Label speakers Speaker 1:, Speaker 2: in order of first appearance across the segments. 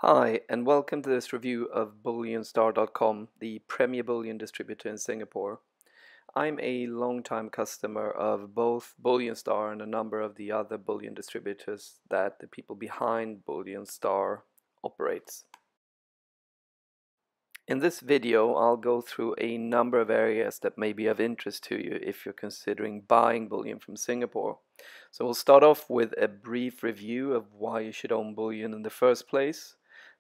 Speaker 1: Hi, and welcome to this review of BullionStar.com, the premier bullion distributor in Singapore. I'm a long-time customer of both BullionStar and a number of the other bullion distributors that the people behind BullionStar operates. In this video, I'll go through a number of areas that may be of interest to you if you're considering buying bullion from Singapore. So we'll start off with a brief review of why you should own bullion in the first place.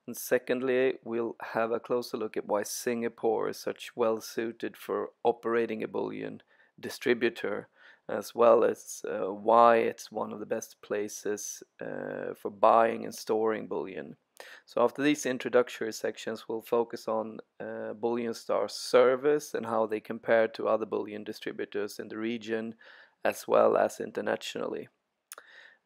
Speaker 1: And secondly, we'll have a closer look at why Singapore is such well suited for operating a bullion distributor, as well as why it's one of the best places for buying and storing bullion. So after these introductory sections, we'll focus on BullionStar's service and how they compare to other bullion distributors in the region as well as internationally.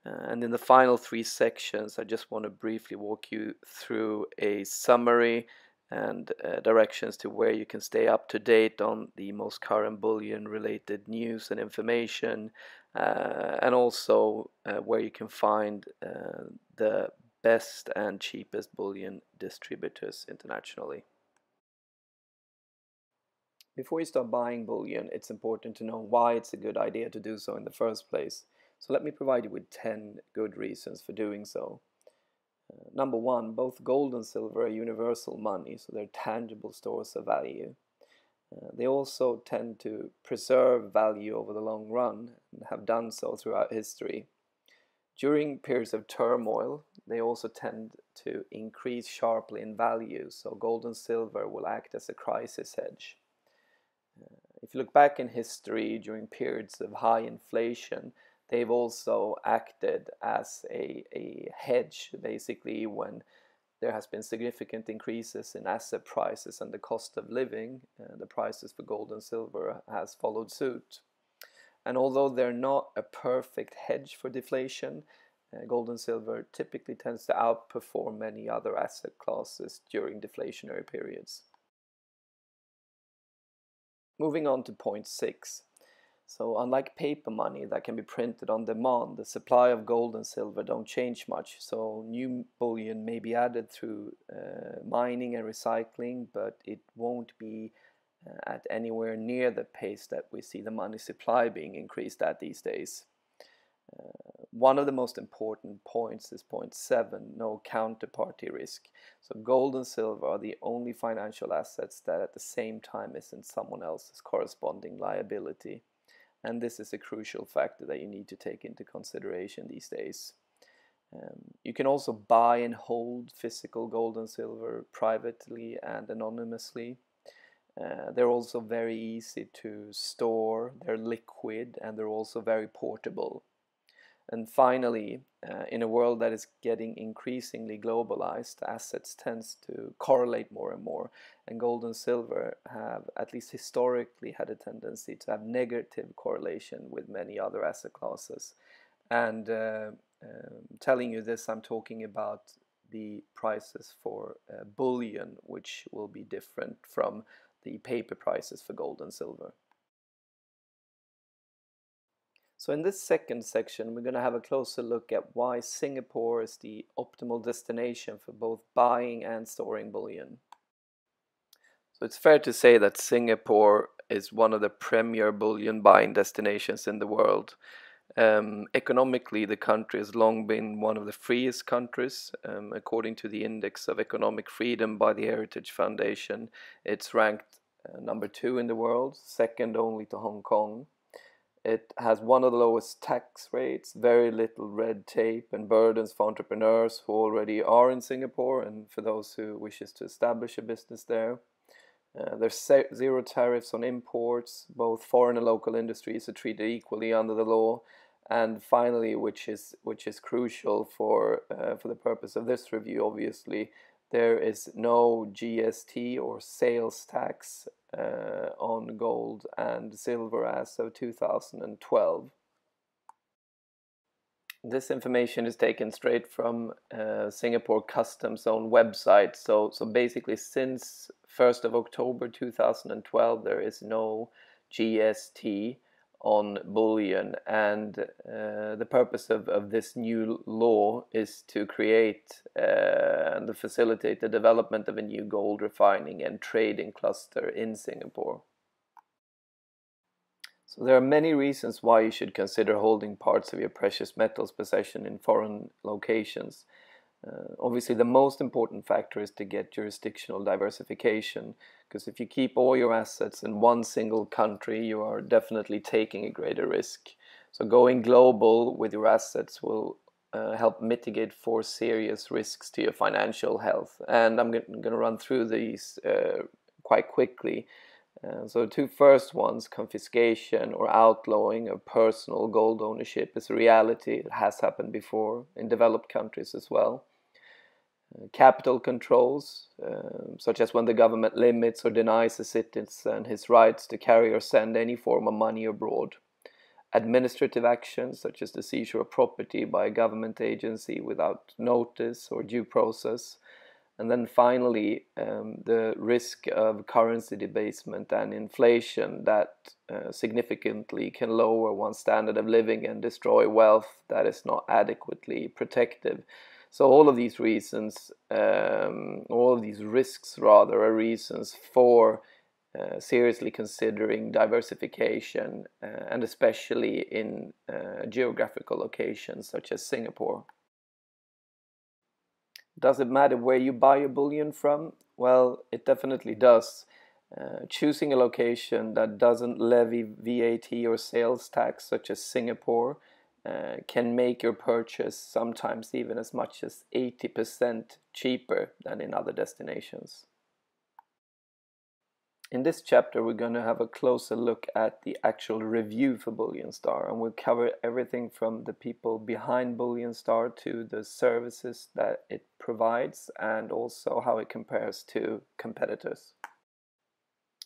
Speaker 1: And in the final three sections, I just want to briefly walk you through a summary and directions to where you can stay up to date on the most current bullion related news and information, and also where you can find the best and cheapest bullion distributors internationally. Before you start buying bullion, it's important to know why it's a good idea to do so in the first place. So let me provide you with 10 good reasons for doing so. Number one, both gold and silver are universal money, so they're tangible stores of value. They also tend to preserve value over the long run and have done so throughout history. During periods of turmoil, they also tend to increase sharply in value, so gold and silver will act as a crisis hedge. If you look back in history during periods of high inflation, they've also acted as a hedge, basically, when there has been significant increases in asset prices and the cost of living, the prices for gold and silver has followed suit. And although they're not a perfect hedge for deflation, gold and silver typically tends to outperform many other asset classes during deflationary periods. Moving on to point 6. So unlike paper money that can be printed on demand, the supply of gold and silver don't change much. So new bullion may be added through mining and recycling, but it won't be at anywhere near the pace that we see the money supply being increased at these days. One of the most important points is point 7, no counterparty risk. So gold and silver are the only financial assets that at the same time isn't someone else's corresponding liability. And this is a crucial factor that you need to take into consideration these days. You can also buy and hold physical gold and silver privately and anonymously. They're also very easy to store, they're liquid, and they're also very portable. And finally, in a world that is getting increasingly globalized, assets tends to correlate more and more, and gold and silver have, at least historically, had a tendency to have negative correlation with many other asset classes. And telling you this, I'm talking about the prices for bullion, which will be different from the paper prices for gold and silver. So in this second section, we're going to have a closer look at why Singapore is the optimal destination for both buying and storing bullion. So it's fair to say that Singapore is one of the premier bullion buying destinations in the world. Economically, the country has long been one of the freest countries. According to the Index of Economic Freedom by the Heritage Foundation, it's ranked number 2 in the world, second only to Hong Kong. It has one of the lowest tax rates, very little red tape and burdens for entrepreneurs who already are in Singapore and for those who wishes to establish a business there. There's zero tariffs on imports. Both foreign and local industries are treated equally under the law. And finally, which is crucial for the purpose of this review, obviously, there is no GST or sales tax on gold and silver as of 2012. This information is taken straight from Singapore Customs' own website. So basically, since 1st of October 2012, there is no GST on bullion, and the purpose of this new law is to create and to facilitate the development of a new gold refining and trading cluster in Singapore. So there are many reasons why you should consider holding parts of your precious metals possession in foreign locations. Obviously, the most important factor is to get jurisdictional diversification, because if you keep all your assets in one single country, you are definitely taking a greater risk. So going global with your assets will help mitigate 4 serious risks to your financial health. And I'm going to run through these quite quickly. So the 2 first ones, confiscation or outlawing of personal gold ownership, is a reality. It has happened before in developed countries as well. Capital controls, such as when the government limits or denies a citizen his rights to carry or send any form of money abroad. Administrative actions, such as the seizure of property by a government agency without notice or due process. And then finally, the risk of currency debasement and inflation that significantly can lower one's standard of living and destroy wealth that is not adequately protective. So all of these reasons, all of these risks rather, are reasons for seriously considering diversification, and especially in geographical locations such as Singapore. Does it matter where you buy your bullion from? Well, it definitely does. Choosing a location that doesn't levy VAT or sales tax, such as Singapore, can make your purchase sometimes even as much as 80% cheaper than in other destinations. In this chapter, we're going to have a closer look at the actual review for BullionStar, and we'll cover everything from the people behind BullionStar to the services that it provides, and also how it compares to competitors.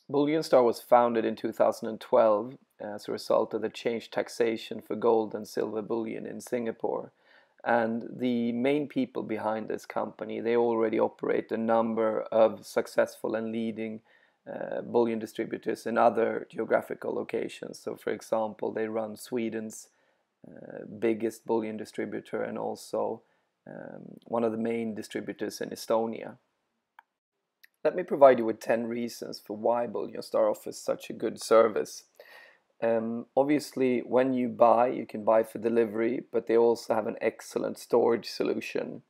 Speaker 1: BullionStar was founded in 2012 as a result of the changed taxation for gold and silver bullion in Singapore. And the main people behind this company, they already operate a number of successful and leading bullion distributors in other geographical locations. So for example, they run Sweden's biggest bullion distributor, and also one of the main distributors in Estonia. Let me provide you with 10 reasons for why BullionStar offers such a good service. Obviously, when you buy, you can buy for delivery, but they also have an excellent storage solution.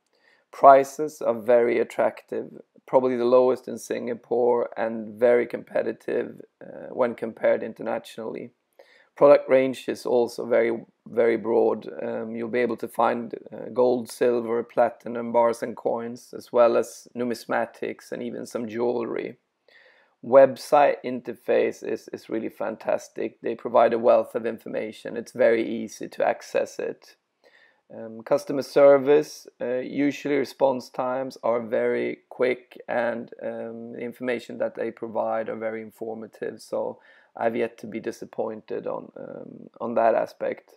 Speaker 1: Prices are very attractive, probably the lowest in Singapore, and very competitive when compared internationally. Product range is also very, very broad. You'll be able to find gold, silver, platinum bars and coins, as well as numismatics and even some jewelry. Website interface is really fantastic. They provide a wealth of information. It's very easy to access it. Customer service, usually response times are very quick, and the information that they provide are very informative. So I've yet to be disappointed on that aspect.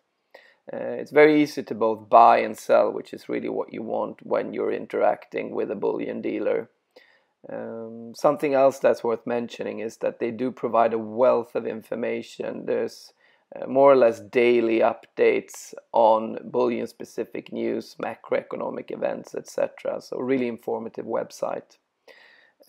Speaker 1: It's very easy to both buy and sell, which is really what you want when you're interacting with a bullion dealer. Something else that's worth mentioning is that they do provide a wealth of information. There's more or less daily updates on bullion specific news, macroeconomic events, etc. So really informative website.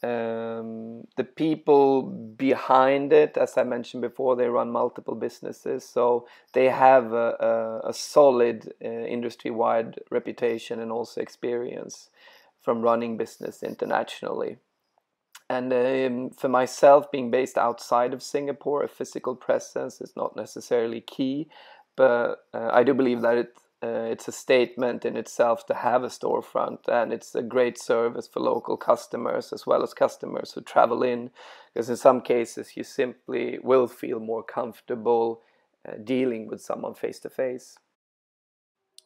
Speaker 1: The people behind it, as I mentioned before, they run multiple businesses, so they have a solid industry-wide reputation and also experience from running business internationally. And for myself, being based outside of Singapore, a physical presence is not necessarily key, but I do believe that it's a statement in itself to have a storefront, and it's a great service for local customers as well as customers who travel in, because in some cases you simply will feel more comfortable dealing with someone face to face.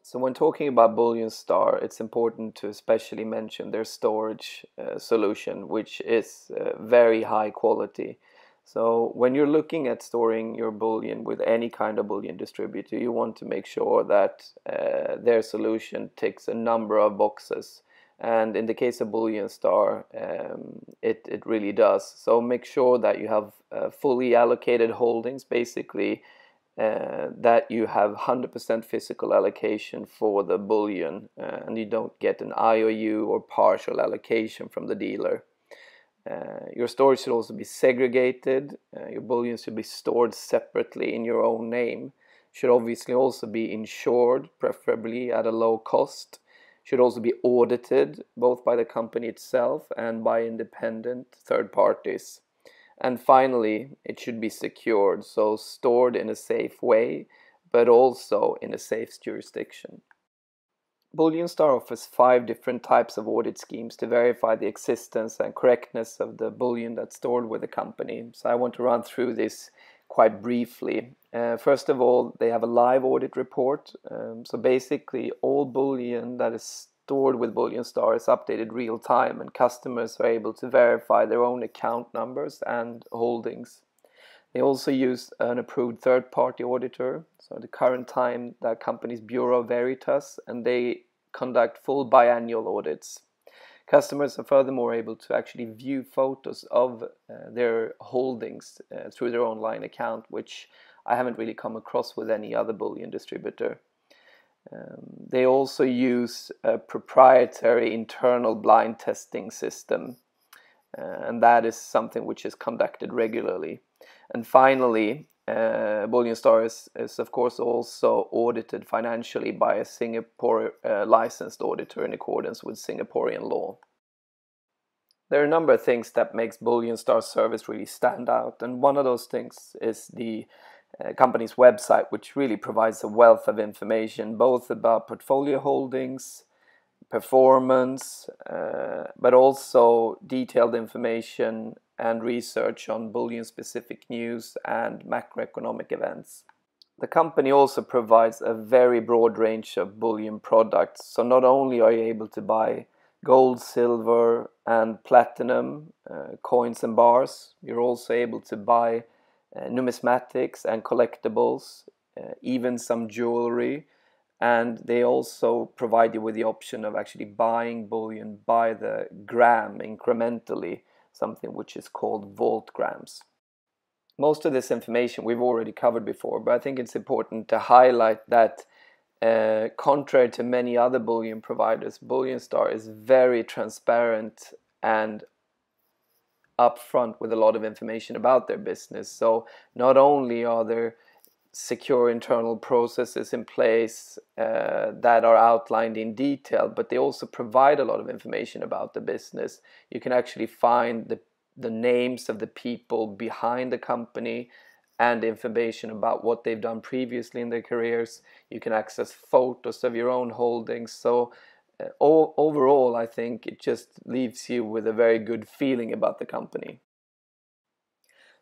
Speaker 1: So when talking about BullionStar, it's important to especially mention their storage solution, which is very high quality. So when you're looking at storing your bullion with any kind of bullion distributor, you want to make sure that their solution ticks a number of boxes. And in the case of BullionStar, it really does. So make sure that you have fully allocated holdings, basically that you have 100% physical allocation for the bullion, and you don't get an IOU or partial allocation from the dealer. Your storage should also be segregated. Your bullion should be stored separately in your own name. Should obviously also be insured, preferably at a low cost. Should also be audited, both by the company itself and by independent third parties. And finally, it should be secured, so stored in a safe way, but also in a safe jurisdiction. BullionStar offers 5 different types of audit schemes to verify the existence and correctness of the bullion that's stored with the company. So I want to run through this quite briefly. First of all, they have a live audit report. So basically, all bullion that is stored with BullionStar is updated real time, and customers are able to verify their own account numbers and holdings. They also use an approved third-party auditor. So at the current time, that company's Bureau Veritas, and they conduct full biannual audits. Customers are furthermore able to actually view photos of their holdings through their online account, which I haven't really come across with any other bullion distributor. They also use a proprietary internal blind testing system, and that is something which is conducted regularly. And finally, BullionStar is of course also audited financially by a Singapore licensed auditor in accordance with Singaporean law. There are a number of things that makes BullionStar's service really stand out, and one of those things is the company's website, which really provides a wealth of information both about portfolio holdings, performance, but also detailed information and research on bullion-specific news and macroeconomic events. The company also provides a very broad range of bullion products, so not only are you able to buy gold, silver and platinum coins and bars, you're also able to buy numismatics and collectibles, even some jewelry, and they also provide you with the option of actually buying bullion by the gram incrementally, something which is called vault grams. Most of this information we've already covered before, but I think it's important to highlight that contrary to many other bullion providers, BullionStar is very transparent and upfront with a lot of information about their business. So not only are there secure internal processes in place that are outlined in detail, but they also provide a lot of information about the business. You can actually find the names of the people behind the company and information about what they've done previously in their careers. You can access photos of your own holdings. So overall, I think it just leaves you with a very good feeling about the company.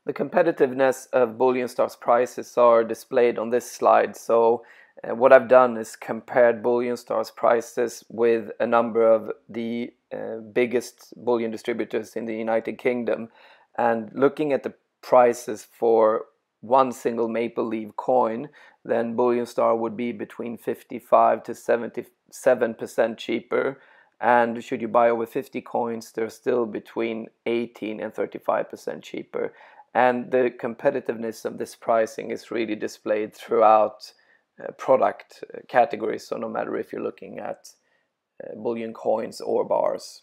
Speaker 1: The competitiveness of BullionStar's prices are displayed on this slide. So what I've done is compared BullionStar's prices with a number of the biggest bullion distributors in the United Kingdom, and looking at the prices for one single maple leaf coin, then BullionStar would be between 55 to 77% cheaper, and should you buy over 50 coins, they're still between 18 and 35% cheaper. And the competitiveness of this pricing is really displayed throughout product categories, so no matter if you're looking at bullion coins or bars.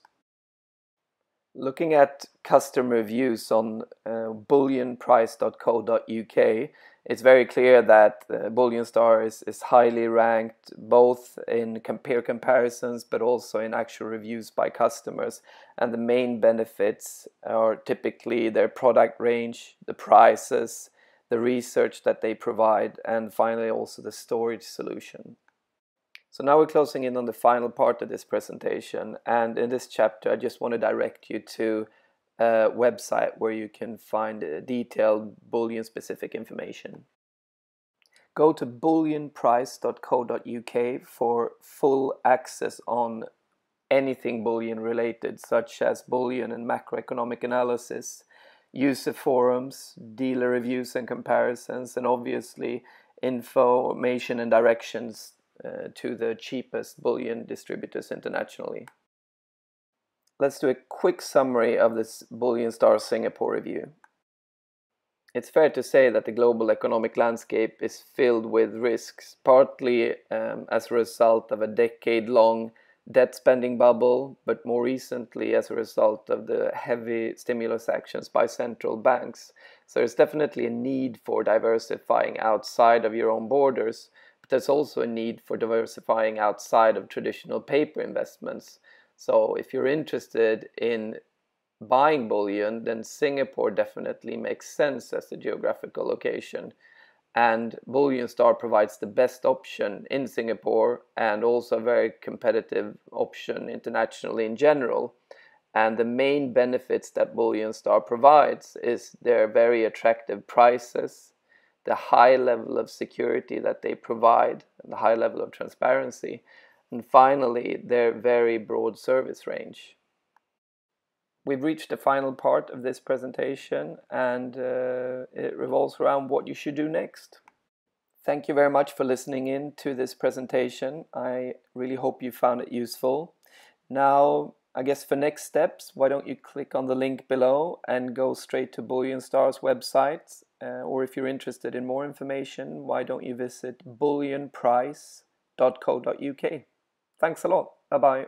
Speaker 1: Looking at customer reviews on bullionprice.co.uk, it's very clear that BullionStar is highly ranked both in comparisons but also in actual reviews by customers. And the main benefits are typically their product range, the prices, the research that they provide, and finally also the storage solution. So now we're closing in on the final part of this presentation, and in this chapter I just want to direct you to a website where you can find detailed bullion specific information. Go to bullionprice.co.uk for full access on anything bullion related, such as bullion and macroeconomic analysis, user forums, dealer reviews and comparisons, and obviously information and directions to the cheapest bullion distributors internationally. Let's do a quick summary of this BullionStar Singapore review. It's fair to say that the global economic landscape is filled with risks, partly as a result of a decade-long debt spending bubble, but more recently as a result of the heavy stimulus actions by central banks. So there's definitely a need for diversifying outside of your own borders, but there's also a need for diversifying outside of traditional paper investments. So if you're interested in buying bullion, then Singapore definitely makes sense as a geographical location. And BullionStar provides the best option in Singapore and also a very competitive option internationally in general. And the main benefits that BullionStar provides is their very attractive prices, the high level of security that they provide, and the high level of transparency, and finally, their very broad service range. We've reached the final part of this presentation, and it revolves around what you should do next. Thank you very much for listening in to this presentation. I really hope you found it useful. Now, I guess for next steps, why don't you click on the link below and go straight to BullionStar's website, or if you're interested in more information, why don't you visit bullionprice.co.uk. Thanks a lot. Bye-bye.